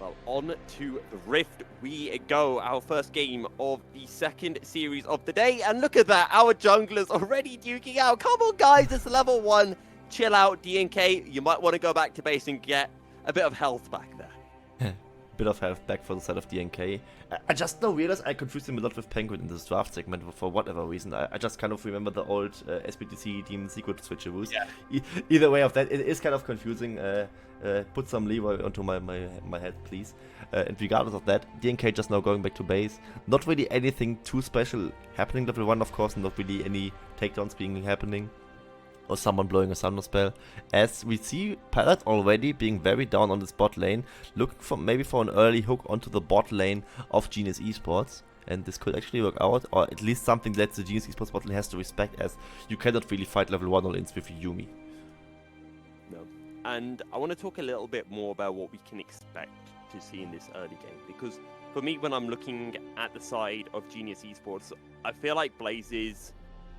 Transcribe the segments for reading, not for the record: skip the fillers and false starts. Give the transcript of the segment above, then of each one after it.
Well, on to the Rift we go. Our first game of the second series of the day. And look at that, our junglers already duking out. Come on, guys, it's level 1. Chill out, DNK. You might want to go back to base and get a bit of health back there. Bit of health back for the side of DNK. I just now realized I confused him a lot with Penguin in this draft segment for whatever reason. I just kind of remember the old SBTC team secret switcheroos. Yeah. Either way of that, it is kind of confusing. Put some leeway onto my head, please. And regardless of that, DNK just now going back to base. Not really anything too special happening level 1, of course, and not really any takedowns being happening. Or someone blowing a Thunder Spell, as we see Pallet already being very down on the bot lane, looking for maybe for an early hook onto the bot lane of Genius Esports, and this could actually work out, or at least something that the Genius Esports bot lane has to respect, as you cannot really fight level 1 all-ins with Yumi. No. And I want to talk a little bit more about what we can expect to see in this early game, because for me, when I'm looking at the side of Genius Esports, I feel like Blazes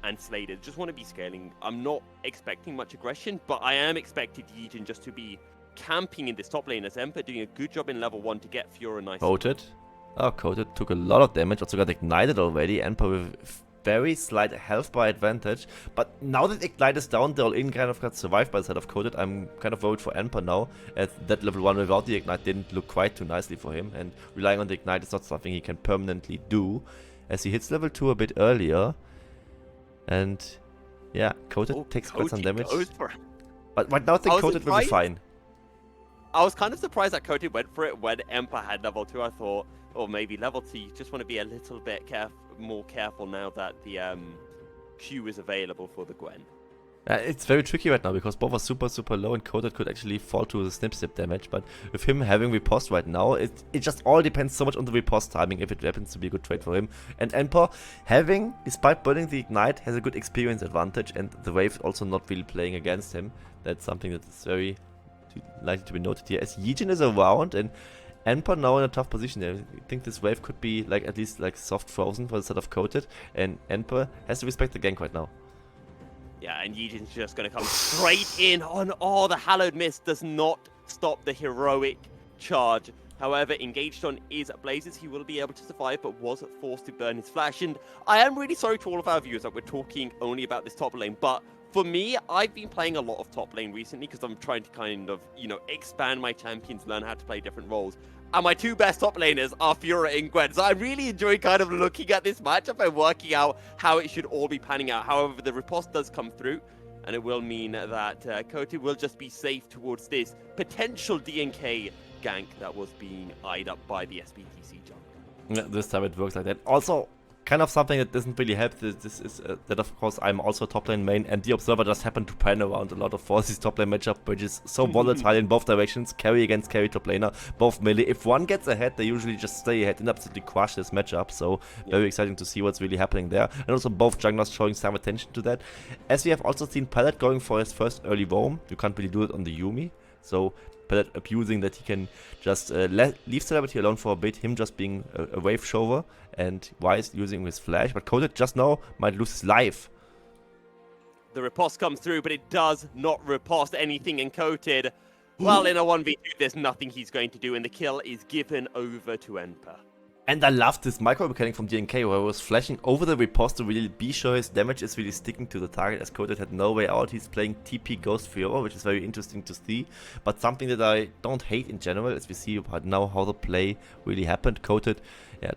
and Slater just want to be scaling. I'm not expecting much aggression, but I am expecting Yijin just to be camping in this top lane, as Emperor doing a good job in level 1 to get Fiora nice. Coated. Oh, Coated took a lot of damage, also got ignited already. Emperor with very slight health bar advantage, but now that Ignite is down, the all-in kind of got survived by the side of Coated. I'm kind of worried for Emperor now, as that level 1 without the Ignite didn't look quite too nicely for him, and relying on the Ignite is not something he can permanently do, as he hits level 2 a bit earlier. And yeah, Coated takes quite some damage. But right now I think Coated will be fine. I was kind of surprised that Coated went for it when Emperor had level 2. I thought, or maybe level 2, you just want to be a little bit more careful now that the Q is available for the Gwen. It's very tricky right now because both are super low, and Coated could actually fall to the snip damage, but with him having riposte right now, it just all depends so much on the riposte timing, if it happens to be a good trade for him. And Emperor, having, despite burning the Ignite, has a good experience advantage, and the Wave also not really playing against him. That's something that is very likely to be noted here, as Yijin is around, and Emperor now in a tough position. I think this Wave could be like at least like soft frozen for the side of Coated, and Emperor has to respect the gank right now. Yeah, and Yijin's just going to come straight in on... Oh, the Hallowed Mist does not stop the heroic charge. However, engaged on is Blazes. He will be able to survive, but was forced to burn his flash. And I am really sorry to all of our viewers that we're talking only about this top lane. But for me, I've been playing a lot of top lane recently because I'm trying to kind of, expand my champions, learn how to play different roles. And my 2 best top laners are Fiora and Gwen. So I really enjoy kind of looking at this matchup and working out how it should all be panning out. However, the riposte does come through, and it will mean that Coated will just be safe towards this potential DNK gank that was being eyed up by the SBTC jungle. Yeah, this time it works like that. Also, kind of something that doesn't really help. This is that, of course, I'm also a top lane main, and the Observer just happened to pan around a lot of forces top lane matchup, which is so volatile in both directions. Carry against carry top laner, both melee. If one gets ahead, they usually just stay ahead and absolutely crush this matchup. So very exciting to see what's really happening there. And also both junglers showing some attention to that. As we have also seen Pallet going for his first early roam. You can't really do it on the Yumi. So Pallet abusing that he can just leave Celebrity alone for a bit, him just being a wave shower, and Wise using his flash, but Coated just now might lose his life. The riposte comes through, but it does not riposte anything, and Coated, well, in a 1v2, there's nothing he's going to do, and the kill is given over to Emperor. And I love this micro mechanic from DNK, where he was flashing over the riposte to really be sure his damage is really sticking to the target, as Coated had no way out. He's playing TP Ghost Fiora, which is very interesting to see, but something that I don't hate in general, as we see now how the play really happened. Coated,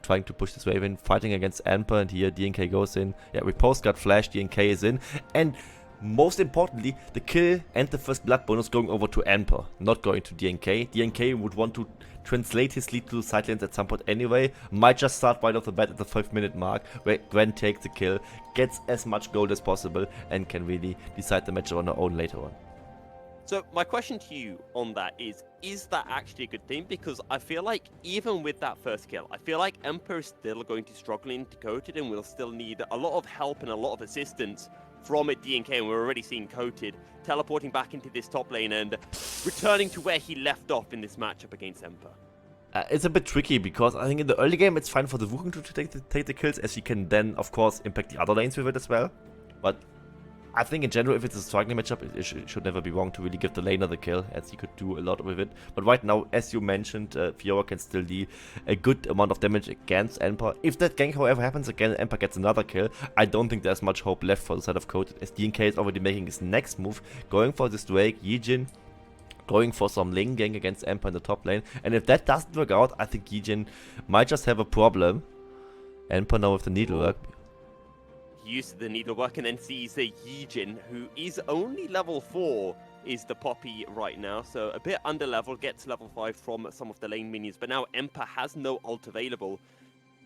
trying to push this wave in, fighting against Emperor, and here DNK goes in. Riposte got flashed, DNK is in, and most importantly, the kill and the first blood bonus going over to Emperor, not going to DNK. DNK would want to translate his lead to the side lanes at some point anyway. Might just start right off the bat at the 5-minute mark, where Gwen takes the kill, gets as much gold as possible, and can really decide the match on her own later on. So my question to you on that is that actually a good thing? Because I feel like even with that first kill, I feel like Emperor is still going to struggle into Coated and will still need a lot of help and a lot of assistance from a DNK, and we're already seeing Coated teleporting back into this top lane and returning to where he left off in this matchup against Emperor. It's a bit tricky because I think in the early game it's fine for the Wukong to take the kills, as he can then of course impact the other lanes with it as well. But I think in general, if it's a striking matchup, it should never be wrong to really give the laner the kill, as he could do a lot with it. But right now, as you mentioned, Fiora can still deal a good amount of damage against Emperor. If that gank, however, happens again, Emperor gets another kill, I don't think there's much hope left for the side of Coated, as DNK is already making his next move, going for this Drake, Yijin, going for some lane gank against Emperor in the top lane. And if that doesn't work out, I think Yijin might just have a problem. Emperor now with the needlework. Used the needlework and then sees a Yijin, who is only level 4, is the Poppy right now, so a bit under level, gets level 5 from some of the lane minions, but now Emperor has no ult available.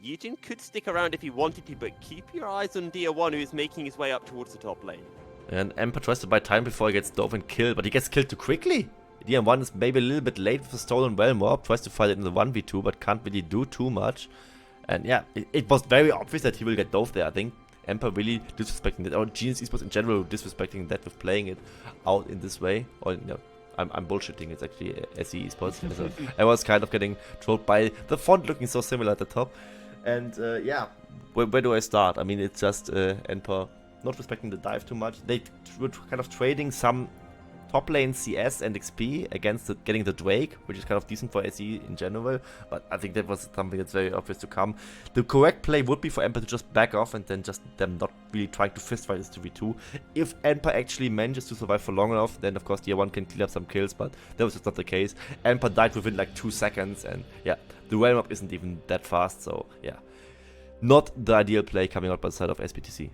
Yijin could stick around if he wanted to, but keep your eyes on Dia1, who is making his way up towards the top lane. And Emperor tries to buy time before he gets dove and killed, but he gets killed too quickly. Dia1 is maybe a little bit late with the stolen realm orb, tries to fight it in the 1v2, but can't really do too much. And yeah, it was very obvious that he will get dove there, I think. Emperor really disrespecting that, or GNC Esports in general disrespecting that with playing it out in this way. Or, you know, I'm bullshitting, it's actually SE Esports. So I was kind of getting trolled by the font looking so similar at the top. And yeah, where do I start? I mean, it's just Emperor not respecting the dive too much. They were kind of trading some top lane CS and XP against getting the Drake, which is kind of decent for SE in general, but I think that was something that's very obvious to come. The correct play would be for Emperor to just back off and then just them not really trying to fistfight this 2v2. If Emperor actually manages to survive for long enough, then of course Tier 1 can clean up some kills, but that was just not the case. Emperor died within like 2 seconds, and yeah, the realm up isn't even that fast, so yeah. Not the ideal play coming out by the side of SBTC.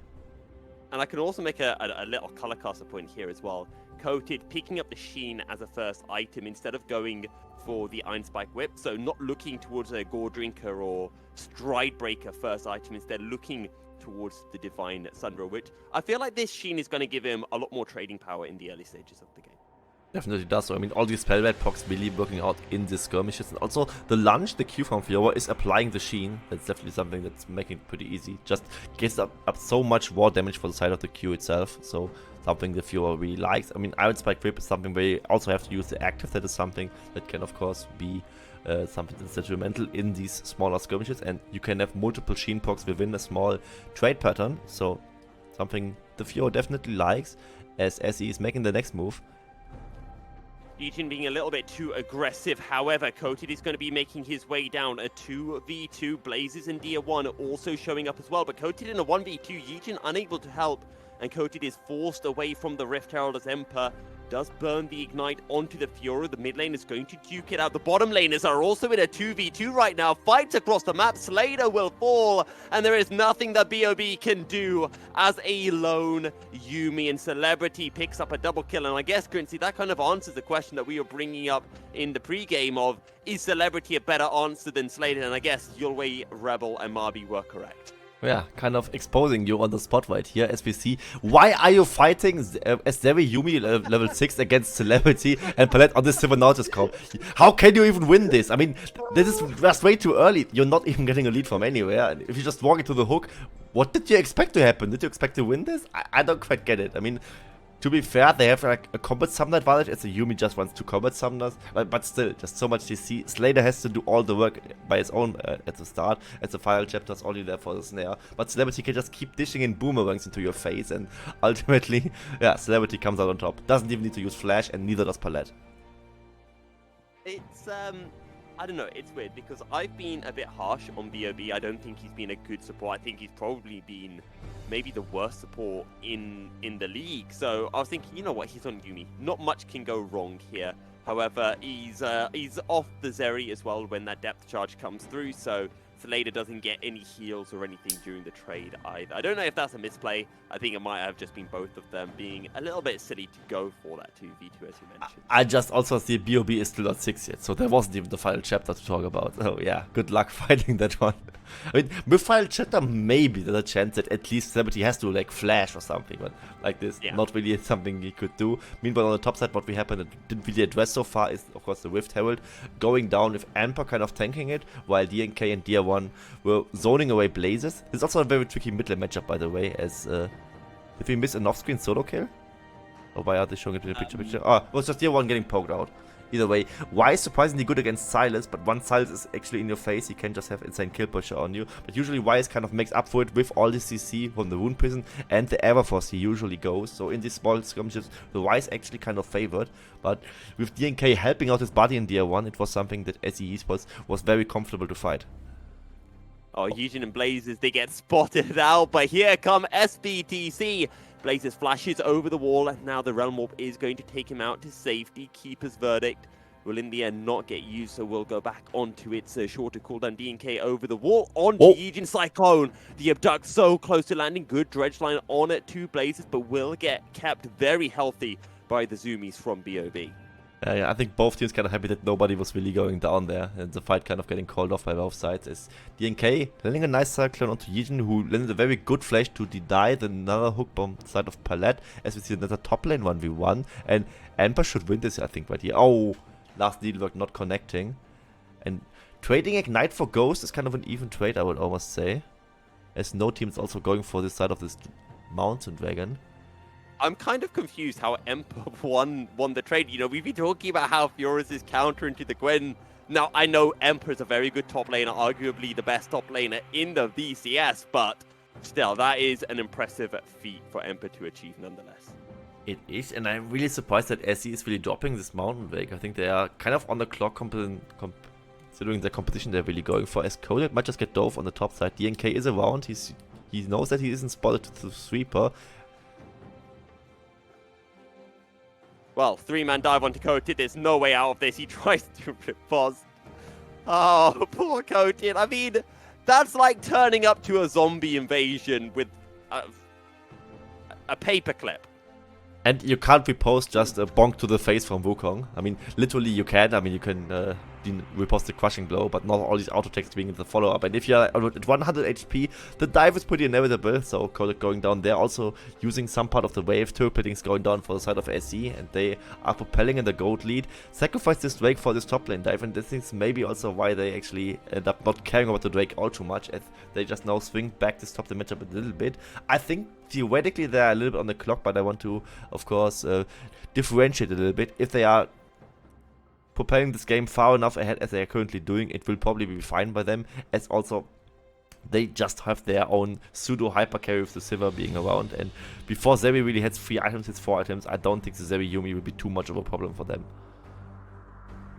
And I can also make a little color caster point here as well. Coated picking up the Sheen as a first item instead of going for the Iron Spike Whip. So not looking towards a Gore Drinker or Stride Breaker first item, instead looking towards the Divine Sunrow, which I feel like this Sheen is going to give him a lot more trading power in the early stages of the game. Definitely does so. I mean, all these spell red pocs really working out in the skirmishes, and also the lunge, the Q from Fiora is applying the Sheen. That's definitely something that's making it pretty easy. Just gives up so much war damage for the side of the Q itself. So something the Fiora really likes. I mean, Iron Spike Whip is something where you also have to use the active. That is something that can, of course, be something that's detrimental in these smaller skirmishes, and you can have multiple Sheen pocs within a small trade pattern. So something the Fiora definitely likes, as SE is making the next move. Yijin being a little bit too aggressive. However, Coated is going to be making his way down. A 2v2. Blazes and Dia1 also showing up as well. But Coated in a 1v2. Yijin unable to help. And Coated is forced away from the Rift Herald as Emperor does burn the Ignite onto the Fiora. The mid lane is going to duke it out. The bottom laners are also in a 2v2 right now. Fights across the map. Slater will fall. And there is nothing that BOB can do as a lone Yuumi and Celebrity picks up a double kill. And I guess, Quincy, that kind of answers the question that we were bringing up in the pregame of, is Celebrity a better answer than Slater? And I guess Yulwei, Rebel, and Marby were correct. Yeah, kind of exposing you on the spot right here, as we see. Why are you fighting as Zeri Yuumi level 6 against Celebrity and Palette on this Sylvanautis comp? How can you even win this? I mean, this is just way too early. You're not even getting a lead from anywhere. If you just walk into the hook, what did you expect to happen? Did you expect to win this? I don't quite get it. I mean, to be fair, they have like a combat summoner advantage as a Yuumi just wants 2 combat summoners, but still, just so much DC. Slater has to do all the work by his own at the start, as the final chapter is only there for the snare. But Celebrity can just keep dishing in boomerangs into your face, and ultimately, yeah, Celebrity comes out on top. Doesn't even need to use Flash, and neither does Palette. It's, I don't know, it's weird because I've been a bit harsh on BOB. I don't think he's been a good support. I think he's probably been maybe the worst support in the league. So I was thinking, you know what, he's on Yuumi. Not much can go wrong here. However, he's off the Zeri as well when that depth charge comes through. So Slater doesn't get any heals or anything during the trade either. I don't know if that's a misplay. I think it might have just been both of them being a little bit silly to go for that 2v2 as you mentioned. I just also see BOB is still not 6 yet, so there wasn't even the final chapter to talk about. So yeah, good luck fighting that one. I mean, with final chapter, maybe there's a chance that at least Celebrity has to like flash or something, but like this, yeah, not really something he could do. Meanwhile, on the top side, what we happened that didn't really address so far is, of course, the Rift Herald going down with Emperor kind of tanking it, while DNK and Dia1 were zoning away Blazes. It's also a very tricky mid lane matchup, by the way, as did we miss an off-screen solo kill? Or why are they showing it in the picture? Oh, it was just Dia1 getting poked out. Either way, Y is surprisingly good against Silas, but once Silas is actually in your face, he can just have insane kill pressure on you. But usually Y is kind of makes up for it with all the CC from the Rune Prison and the Everforce he usually goes. So in these small skirmishes, the Y is actually kind of favored. But with DNK helping out his body in DR1, it was something that SE Esports was very comfortable to fight. Oh, Yijin and Blazes, they get spotted out, but here come SBTC. Blazes flashes over the wall, and now the Realm Warp is going to take him out to safety. Keeper's Verdict will in the end not get used, so we'll go back onto its shorter cooldown. DNK over the wall, onto Yijin Cyclone. The Abduct so close to landing. Good dredge line on it to Blazes, but will get kept very healthy by the Zoomies from BOB. Yeah, I think both teams kind of happy that nobody was really going down there, and the fight kind of getting called off by both sides. As DNK landing a nice cyclone onto Yijin, who landed a very good flash to deny another hook bomb side of Palette, as we see another top lane 1v1, and Emperor should win this, I think, right here. Oh, last needlework not connecting. And trading Ignite for Ghost is kind of an even trade, I would almost say, as no team is also going for this side of this Mountain Dragon. I'm kind of confused how Emperor won the trade. You know, we've been talking about how Furious is countering to the Gwen. Now, I know Emperor's a very good top laner, arguably the best top laner in the VCS, but still, that is an impressive feat for Emperor to achieve nonetheless. It is, and I'm really surprised that SE is really dropping this Mountain Wake. I think they are kind of on the clock considering the competition they're really going for. As Coded might just get dove on the top side. DNK is around, he knows that he isn't spotted to the sweeper. Well, three-man dive onto Coated. There's no way out of this. He tries to rip Voz. Oh, poor Coated. I mean, that's like turning up to a zombie invasion with a paperclip. And you can't repost just a bonk to the face from Wukong. I mean, literally you can. I mean, you can repost the crushing blow, but not all these auto attacks being in the follow-up. And if you're at 100 HP, the dive is pretty inevitable. So Kodak going down there, also using some part of the wave. Turreting is going down for the side of SE, and they are propelling in the gold lead. Sacrifice this Drake for this top lane dive, and this is maybe also why they actually end up not caring about the Drake all too much, as they just now swing back to stop the matchup a little bit. I think theoretically they're a little bit on the clock, but I want to, of course, differentiate a little bit. If they are propelling this game far enough ahead as they are currently doing, it will probably be fine by them, as also they just have their own pseudo hyper carry with the Sivir being around, and before Zeri really has 3 items, hits 4 items, I don't think the Zeri Yumi will be too much of a problem for them.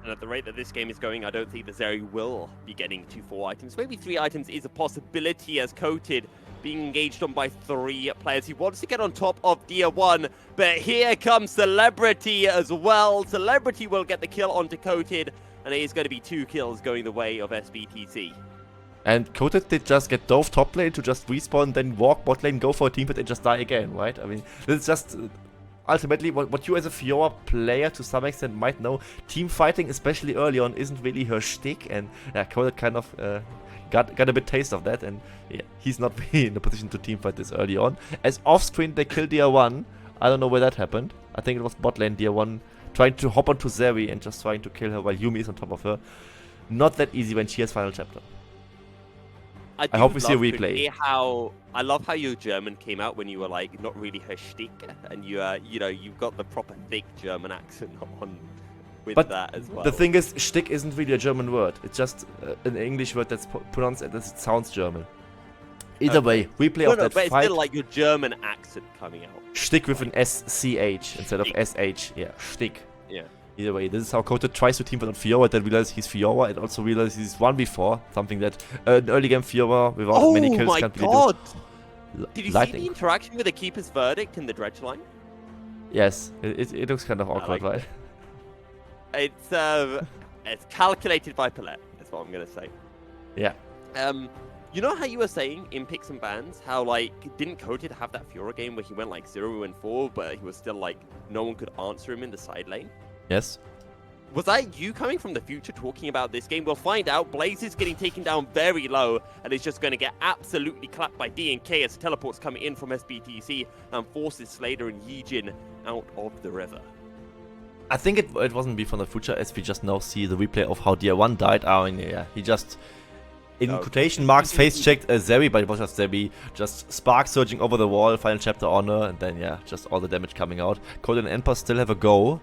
And at the rate that this game is going, I don't think the Zeri will be getting to 4 items. Maybe 3 items is a possibility, as Coated being engaged on by 3 players. He wants to get on top of Dia 1, but here comes Celebrity as well. Celebrity will get the kill onto Coated, and it is going to be 2 kills going the way of SBTC. And Coated did just get dove top lane to just respawn, then walk bot lane, go for a team fight, and just die again, right? I mean, this is just ultimately what you as a Fiora player to some extent might know. Team fighting, especially early on, isn't really her shtick, and yeah, Coated kind of got a bit taste of that, and yeah, he's not really in a position to teamfight this early on. As off-screen they killed DR1, I don't know where that happened. I think it was bot lane DR1 trying to hop onto Zeri and just trying to kill her while Yumi is on top of her. Not that easy when she has final chapter. I hope we see a replay. I love how your German came out when you were like not really her shtick, and you know, you've got the proper thick German accent on with that as well. The thing is, shtick isn't really a German word. It's just an English word that's pronounced as it sounds German. Either way, replay of that but fight. It's still like your German accent coming out. Shtick with an SCH instead of SH. Yeah, shtick. Yeah. Either way, this is how Coated tries to teamfight on Fiora, then realizes he's Fiora, and also realizes he's 1v4, something that an early game Fiora without many kills can't really do. Did you see the interaction with the Keeper's Verdict in the dredge line? Yes, it looks kind of awkward, right? It's calculated by Palette, that's what I'm gonna say. Yeah. You know how you were saying in picks and bans, how like didn't Coated have that Fiora game where he went like 0-4, but he was still like no one could answer him in the side lane? Yes. Was that you coming from the future talking about this game? We'll find out. Blaze is getting taken down very low and is just going to get absolutely clapped by DNK as teleports coming in from SBTC and forces Slater and Yijin out of the river. I think it wasn't be from the future, as we just now see the replay of how DR1 died. I mean, yeah, he just, in quotation marks, face-checked Zeri, but it was just Zeri, just spark surging over the wall, final chapter honor, and then, yeah, just all the damage coming out. Cold and Emperor still have a go.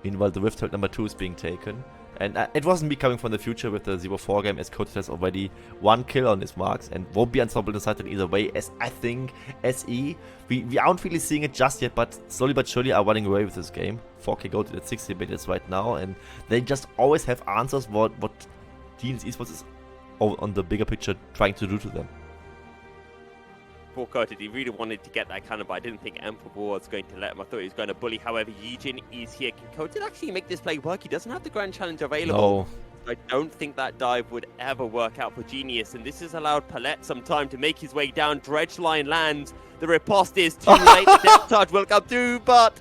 Meanwhile, the Rift Hold number 2 is being taken. And it wasn't me coming from the future with the 0-4 game, as Coated has already 1 kill on his marks and won't be unstoppable inside in either way, as I think SE, we aren't really seeing it just yet, but slowly but surely are running away with this game. 4K gold at 60 minutes right now, and they just always have answers what GNS Esports is on the bigger picture trying to do to them. Coated, he really wanted to get that cannon, but I didn't think Emperor was going to let him. I thought he was going to bully. However, Yijin is here. Can Coated actually make this play work? He doesn't have the Grand Challenge available. No. I don't think that dive would ever work out for Genius, and this has allowed Palette some time to make his way down. Dredge line lands. The riposte is too late. The depth charge will come through, but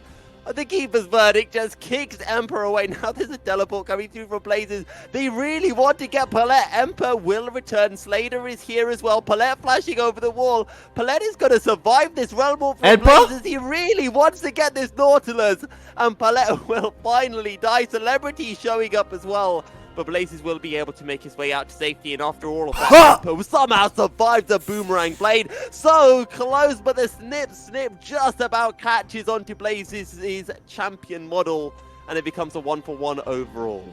the keeper's verdict just kicks Emperor away. Now there's a teleport coming through from Blazes. They really want to get Palette. Emperor will return. Slater is here as well. Palette flashing over the wall. Palette is going to survive this realm war from Blazes. He really wants to get this Nautilus. And Palette will finally die. Celebrity showing up as well. But Blazes will be able to make his way out to safety, and after all of that, Emperor somehow survives the boomerang blade. So close, but the snip just about catches onto Blazes' champion model, and it becomes a 1-for-1 overall.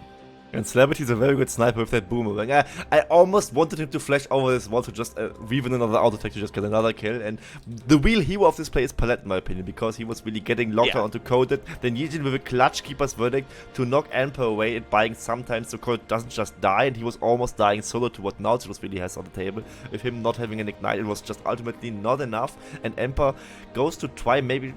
And Celebrity is a very good sniper with that boomerang. I almost wanted him to flash over this wall to just weave in another auto attack to just get another kill. And the real hero of this play is Palette, in my opinion, because he was really getting locked onto Coated. Then Yijin with a clutch keeper's verdict to knock Emperor away and buying sometimes so Coated doesn't just die. And he was almost dying solo to what Nautilus really has on the table. With him not having an ignite, it was just ultimately not enough. And Emperor goes to try maybe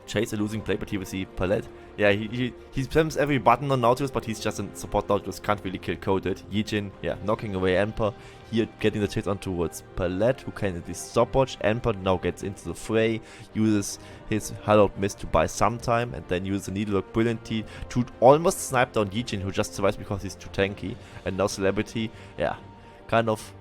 chase a losing play, but here we see Palette. Yeah, he spams every button on Nautilus, but he's just a support Nautilus, can't really kill Coated. Yijin, yeah, knocking away Emperor. Here getting the chase on towards Palette, who can at least stopwatch. Emperor now gets into the fray, uses his hallowed mist to buy some time, and then uses the needlework brilliantly to almost snipe down Yijin, who just survives because he's too tanky. And now Celebrity, yeah, kind of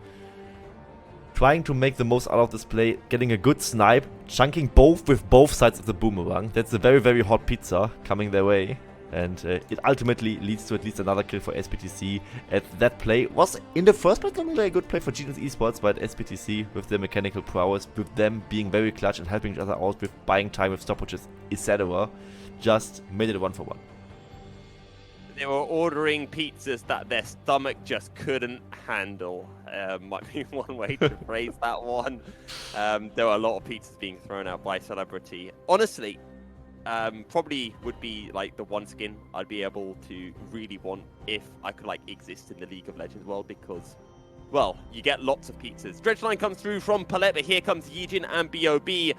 trying to make the most out of this play, getting a good snipe, chunking both with both sides of the boomerang. That's a very, very hot pizza coming their way. And it ultimately leads to at least another kill for SBTC. That play was, in the first place, not only a good play for GNS Esports, but SBTC with their mechanical prowess, with them being very clutch and helping each other out with buying time with stopwatches, etc. Just made it a 1-for-1. They were ordering pizzas that their stomach just couldn't handle. Might be one way to phrase that one. There were a lot of pizzas being thrown out by Celebrity. Honestly, probably would be like the one skin I'd be able to really want if I could like exist in the League of Legends world, because, well, you get lots of pizzas. Dredge line comes through from Palette, but here comes Yijin and BOB.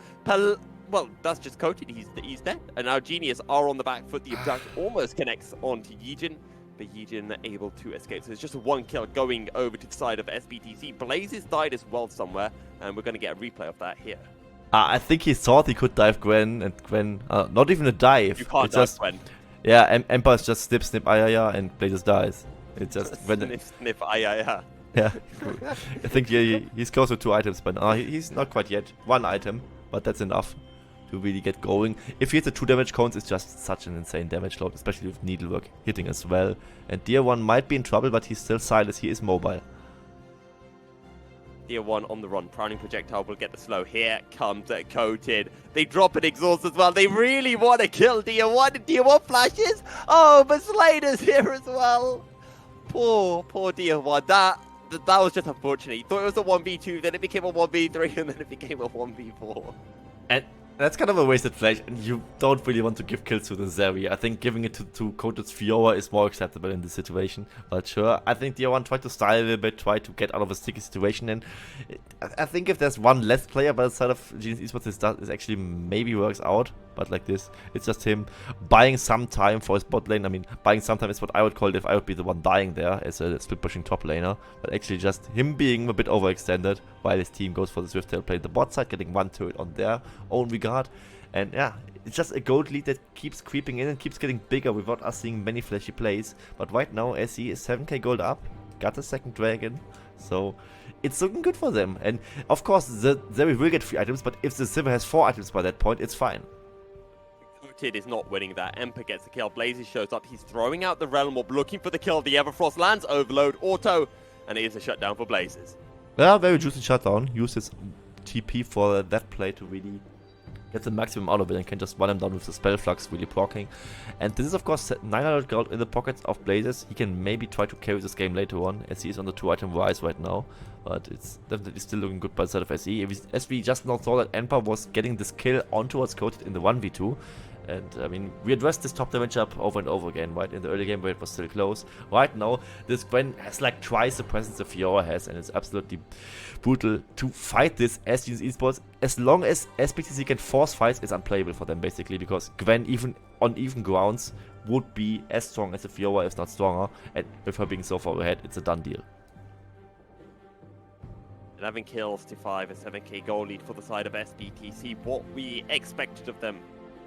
Well, that's just Coated. He's dead. And now Genius are on the back foot. The abduct almost connects onto Yijin, but Yijin able to escape. So it's just a 1 kill going over to the side of SBTC. Blazes died as well somewhere, and we're going to get a replay of that here. I think he thought he could dive Gwen, and Gwen, not even a dive. You can't dive Gwen. Yeah, Emperor's just snip, ayaya, and Blazes dies. It's just snip, ayaya. Yeah, I think he's close to 2 items, but he's not quite yet. 1 item, but that's enough to really get going. If he hits the 2 damage cones, it's just such an insane damage load, especially with needlework hitting as well. And Deer 1 might be in trouble, but he's still silent. He is mobile. Deer 1 on the run. Prowling projectile will get the slow. Here comes Coated. They drop an exhaust as well. They really want to kill Deer 1. Deer 1 flashes. Oh, but Slater's here as well. Poor Deer 1. That was just unfortunate. He thought it was a 1v2, then it became a 1v3, and then it became a 1v4. And that's kind of a wasted flash, and you don't really want to give kills to the Zeri. I think giving it to Coated's Fiora is more acceptable in this situation. But sure, I think the other one tried to style a little bit, tried to get out of a sticky situation. And I think if there's one less player by the side of GNS Esports, this actually maybe works out. But like this, it's just him buying some time for his bot lane. I mean, buying some time is what I would call it if I would be the one dying there as a split pushing top laner. But actually just him being a bit overextended while his team goes for the Swift tail play the bot side, getting 1 turret on their own regard. And yeah, it's just a gold lead that keeps creeping in and keeps getting bigger without us seeing many flashy plays. But right now, SE is 7k gold up, got a second dragon. So it's looking good for them. And of course, the Zeri will get 3 items, but if the Silver has 4 items by that point, it's fine. Coated is not winning that. Emperor gets the kill. Blazes shows up. He's throwing out the Realm Orb, looking for the kill. The Everfrost lands, overload, auto, and it is a shutdown for Blazes. Yeah, very juicy shutdown. Use his TP for that play to really get the maximum out of it and can just run him down with the spell flux, really proccing. And this is of course 900 gold in the pockets of Blazes. He can maybe try to carry this game later on, as he is on the 2-item rise right now. But it's definitely still looking good by the side of SE. As we just now saw that Emperor was getting this kill on towards Coated in the 1v2. And I mean, we addressed this top damage up over and over again, right? In the early game where it was still close. Right now, this Gwen has like twice the presence the Fiora has, and it's absolutely brutal to fight this as Genius Esports. As long as SBTC can force fights, it's unplayable for them basically, because Gwen, even on even grounds, would be as strong as the Fiora, if not stronger. And with her being so far ahead, it's a done deal. 11 kills to 5, a 7k goal lead for the side of SBTC. What we expected of them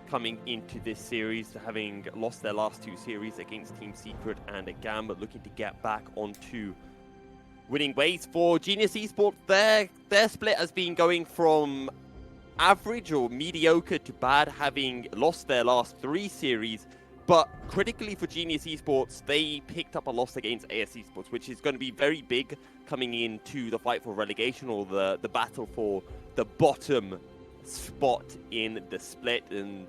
coming into this series, having lost their last 2 series against Team Secret and GAM, but looking to get back onto winning ways. For Genius Esports, their split has been going from average or mediocre to bad, having lost their last 3 series. But critically for Genius Esports, they picked up a loss against AS Esports, which is going to be very big coming into the fight for relegation, or the battle for the bottom spot in the split. And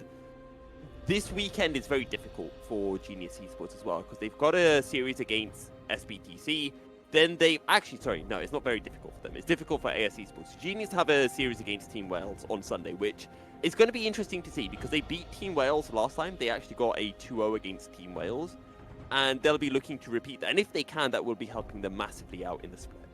this weekend is very difficult for Genius Esports as well, because they've got a series against SBTC. Then they actually, sorry, no, it's not very difficult for them. It's difficult for AS Esports. Genius have a series against Team Wales on Sunday, which is going to be interesting to see, because they beat Team Wales last time. They actually got a 2-0 against Team Wales, and they'll be looking to repeat that. And if they can, that will be helping them massively out in the split.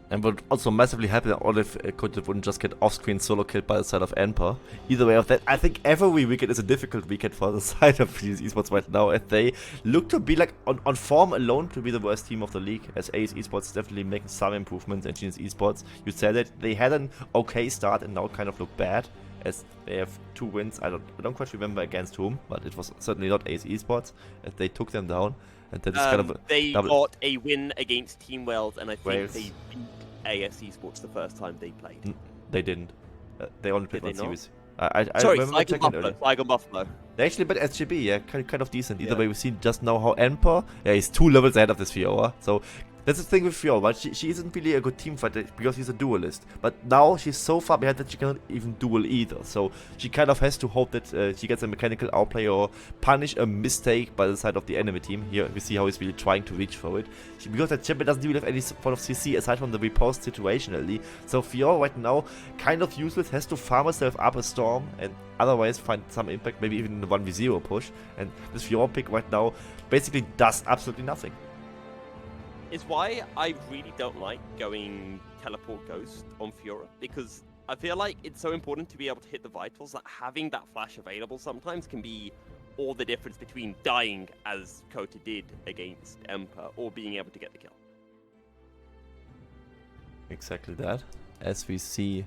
And would also massively help that Olive wouldn't just get off-screen solo killed by the side of Emperor. Either way of that, I think every weekend is a difficult weekend for the side of Genius Esports right now, as they look to be like on form alone to be the worst team of the league, as AS Esports is definitely making some improvements in Genius Esports. You said that they had an okay start and now kind of look bad, as they have 2 wins. I don't quite remember against whom, but it was certainly not AS Esports, as they took them down. And that is kind of they got a win against Team Wales, and I think Wales. they beat AS Esports the first time they played. They didn't. They only played one not? series. Sorry, remember checking earlier. Saigon Buffalo. They actually bet SGB, yeah, kind of decent. Either way, we've seen just now how Emperor, yeah, he's 2 levels ahead of this Fiora. So that's the thing with Fiora, but she isn't really a good team fighter because he's a duelist. But now she's so far behind that she cannot even duel either. So she kind of has to hope that she gets a mechanical outplay or punish a mistake by the side of the enemy team. Here we see how he's really trying to reach for it. Because that champion doesn't really have any sort of CC aside from the riposte situationally. So Fiora right now kind of useless, has to farm herself up a storm and otherwise find some impact, maybe even in the 1v0 push. And this Fiora pick right now basically does absolutely nothing. Is why I really don't like going teleport ghost on Fiora, because I feel like it's so important to be able to hit the vitals that having that flash available sometimes can be all the difference between dying, as Kota did against Emperor, or being able to get the kill. Exactly that. As we see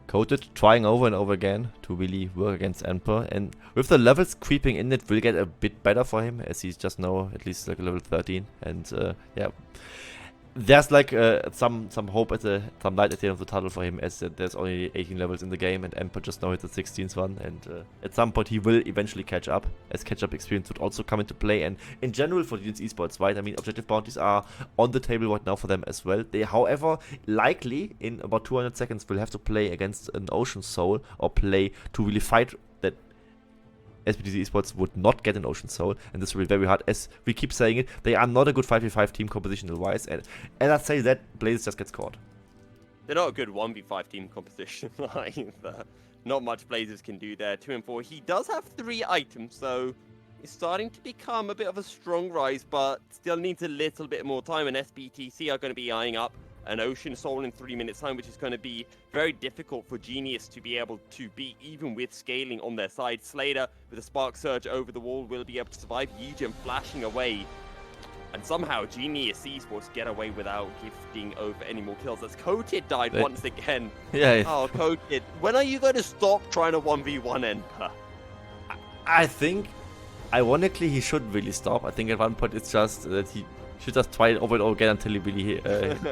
Coated trying over and over again to really work against Emperor, and with the levels creeping in, it will get a bit better for him, as he's just now at least like level 13, and yeah, there's like some hope some light at the end of the tunnel for him, as there's only 18 levels in the game, and Emperor just now hit the 16th one, and at some point he will eventually catch up, as catch-up experience would also come into play. And in general for Genius Esports, right, I mean, objective bounties are on the table right now for them as well. They, however, likely in about 200 seconds will have to play against an Ocean Soul, or play to really fight that SBTC Esports would not get an Ocean Soul, and this will be very hard. As we keep saying it, they are not a good 5v5 team compositional wise, and I say that, Blaze just gets caught. They're not a good 1v5 team composition either. Not much Blazers can do there. 2 and 4. He does have 3 items, so it's starting to become a bit of a strong rise, but still needs a little bit more time, and SBTC are going to be eyeing up an Ocean Soul in 3 minutes time, which is going to be very difficult for Genius to be able to beat, even with scaling on their side. Slater with a Spark Surge over the wall will be able to survive. Yijin flashing away, and somehow Genius Esports get away without gifting over any more kills, as Coated died once again. Yeah. Oh, Coated, when are you going to stop trying to 1v1 Emperor? I think, ironically, he should really stop. I think at one point it's just that he should just try it over and over again until he really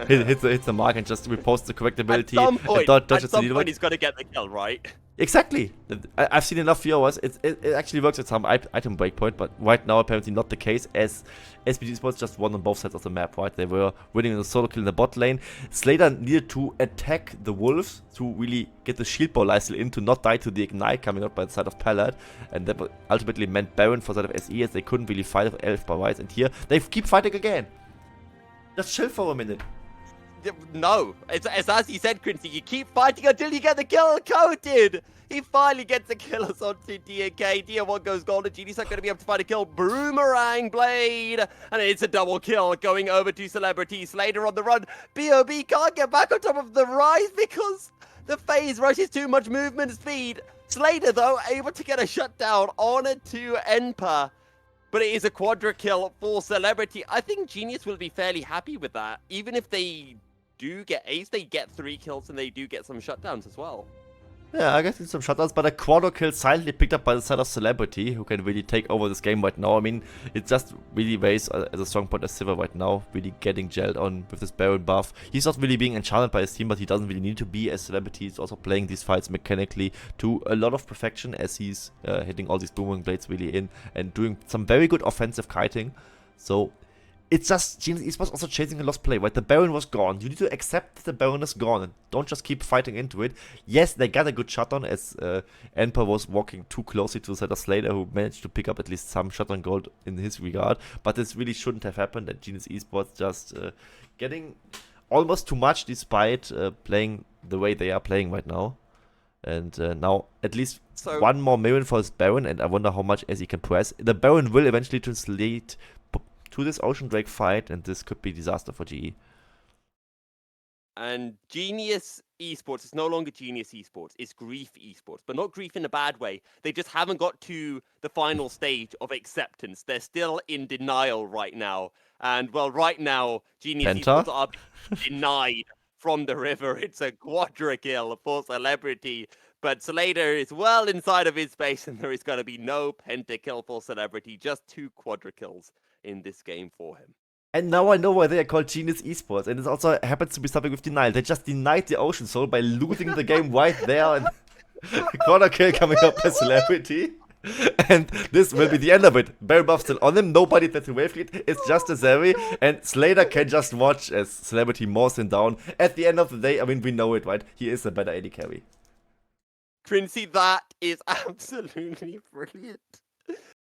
hits the mark and just repost the correct ability. At some point, and dodges the he's got to get the kill, right? Exactly. I've seen enough viewers. It actually works at some item breakpoint, but right now apparently not the case, as SBTC Esports just won on both sides of the map, right? They were winning in the solo kill in the bot lane. Slater needed to attack the wolves to really get the shield ball lifesteal in to not die to the ignite coming out by the side of Pallet, and that ultimately meant Baron for side of SE, as they couldn't really fight with Elf by rights, and here they keep fighting again. Just chill for a minute. No, it's as you said, Quincy, you keep fighting until you get the kill coated. He finally gets the killers onto DNK. DN1 goes gold, and Genius not going to be able to find a kill. Boomerang Blade, and it's a double kill going over to Celebrity. Slater on the run. BOB can't get back on top of the rise because the phase rush is too much movement speed. Slater, though, able to get a shutdown on it to Enpa. But it is a quadra kill for Celebrity. I think Genius will be fairly happy with that. Even if they do get ace, they get 3 kills and they do get some shutdowns as well. Yeah, I guess it's some shutdowns, but a quadra kill silently picked up by the side of Celebrity, who can really take over this game right now. I mean, it just really weighs as a strong point as Silver right now, really getting gelled on with this Baron buff. He's not really being enchanted by his team, but he doesn't really need to be, as Celebrity is also playing these fights mechanically to a lot of perfection, as he's hitting all these boomerang blades really in and doing some very good offensive kiting. So it's just Genius Esports also chasing a lost play, right? The Baron was gone. You need to accept that the Baron is gone and don't just keep fighting into it. Yes, they got a good shot on, as Enpa was walking too closely to the side of Slater, who managed to pick up at least some shot on gold in his regard. But this really shouldn't have happened, and Genius Esports just getting almost too much despite playing the way they are playing right now. And now at least one more million for his Baron, and I wonder how much as he can press. The Baron will eventually translate to this Ocean Drake fight, and this could be disaster for GE. And Genius Esports is no longer Genius Esports, it's Grief Esports, but not Grief in a bad way. They just haven't got to the final stage of acceptance. They're still in denial right now. And well, right now, Genius Esports are denied from the river. It's a quadra kill for Celebrity. But Slater is well inside of his space, and there is going to be no pentakill for Celebrity, just 2 quadra kills in this game for him. And now I know why they are called Genius Esports, and it also happens to be something with denial. They just denied the Ocean Soul by losing the game right there, and corner kill coming up by Celebrity. And this will be the end of it. Baron buff still on him, nobody that's in wave lead, it's just a Zeri, and Slater can just watch as Celebrity mows him down. At the end of the day, I mean, we know it, right? He is a better AD carry. Quincy, that is absolutely brilliant.